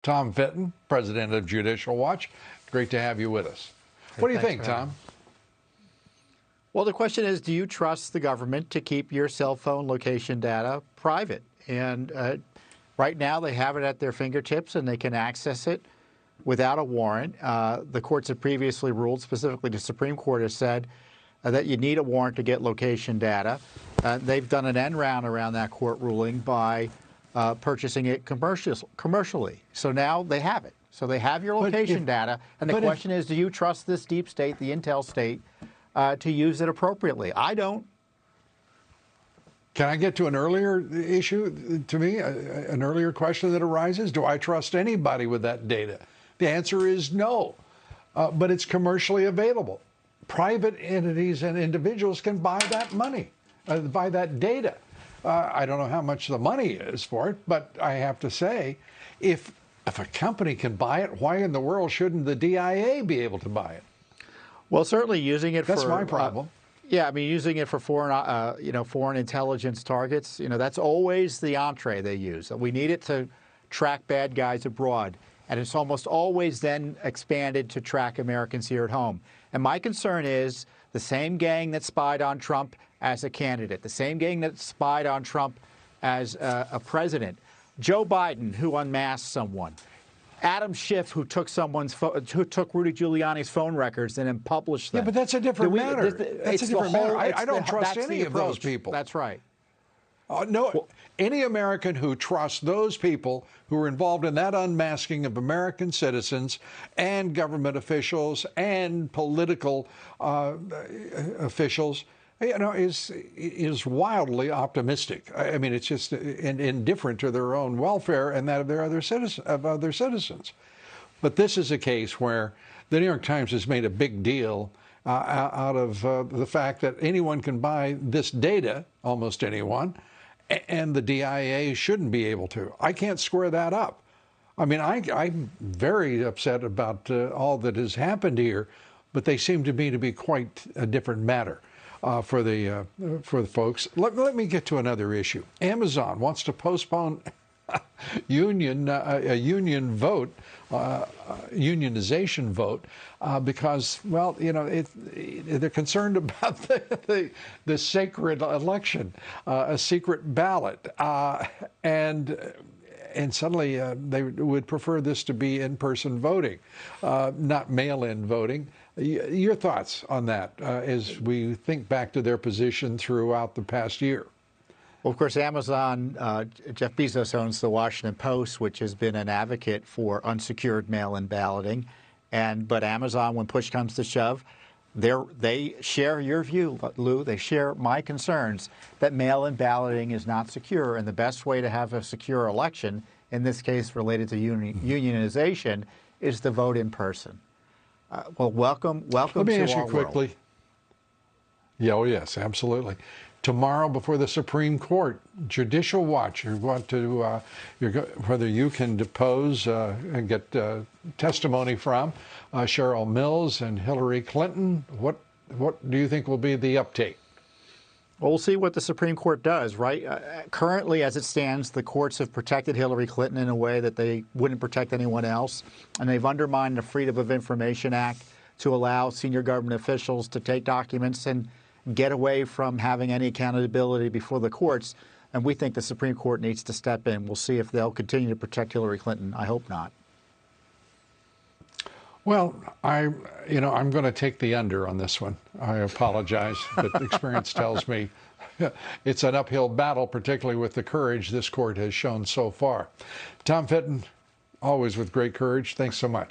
Tom Fitton, president of Judicial Watch. Great to have you with us. What do you think, Tom? Well, the question is, do you trust the government to keep your cell phone location data private? And right now they have it at their fingertips and they can access it without a warrant. The courts have previously ruled, specifically the Supreme Court has said that you need a warrant to get location data. They've done an end round around that court ruling by purchasing it commercially. So now they have it. So they have your location data. And the question is, do you trust this deep state, the intel state, to use it appropriately? I don't. Can I get to an earlier issue, to me, an earlier question that arises? Do I trust anybody with that data? The answer is no, but it's commercially available. Private entities and individuals can buy that money, buy that data. I don't know how much the money is for it, but I have to say, if a company can buy it, why in the world shouldn't the DIA be able to buy it? Well, certainly using it That's my problem. Yeah, I mean, using it for foreign intelligence targets, that's always the entree they use. We need it to track bad guys abroad, and it's almost always then expanded to track Americans here at home. And my concern is the same gang that spied on Trump as a candidate, the same gang that spied on Trump as a president, Joe Biden, who unmasked someone, Adam Schiff, who took Rudy Giuliani's phone records and then published them. Yeah, but that's a different matter. That's a different matter. I don't trust any of those people. That's right. No, any American who trusts those people who are involved in that unmasking of American citizens and government officials and political officials, is wildly optimistic. I mean, it's just indifferent to their own welfare and that of their other citizens. But this is a case where the New York Times has made a big deal out of the fact that anyone can buy this data, almost anyone, and the DIA shouldn't be able to. I can't square that up. I mean, I'm very upset about all that has happened here, but they seem to me to be quite a different matter. For the folks. Let me get to another issue. Amazon wants to postpone a union vote, unionization vote, because, well, they're concerned about the sacred election, a secret ballot, and suddenly they would prefer this to be in-person voting, not mail-in voting. Your thoughts on that as we think back to their position throughout the past year? Well, of course, Amazon, Jeff Bezos owns the Washington Post, which has been an advocate for unsecured mail-in balloting. But Amazon, when push comes to shove, they share your view, Lou. They share my concerns that mail-in balloting is not secure, and the best way to have a secure election, in this case related to unionization, is to vote in person. Well, welcome to our world. Let me ask you quickly. Yeah, oh yes, absolutely. Tomorrow, before the Supreme Court, Judicial Watch, you want to whether you can depose and get testimony from Cheryl Mills and Hillary Clinton. What do you think will be the update? Well, we'll see what the Supreme Court does, right? Currently, as it stands, the courts have protected Hillary Clinton in a way that they wouldn't protect anyone else, and they've undermined the Freedom of Information Act to allow senior government officials to take documents and get away from having any accountability before the courts. And we think the Supreme Court needs to step in. We'll see if they'll continue to protect Hillary Clinton. I hope not. Well, I'm going to take the under on this one. I apologize, but experience tells me it's an uphill battle, particularly with the courage this court has shown so far. Tom Fitton, always with great courage. Thanks so much.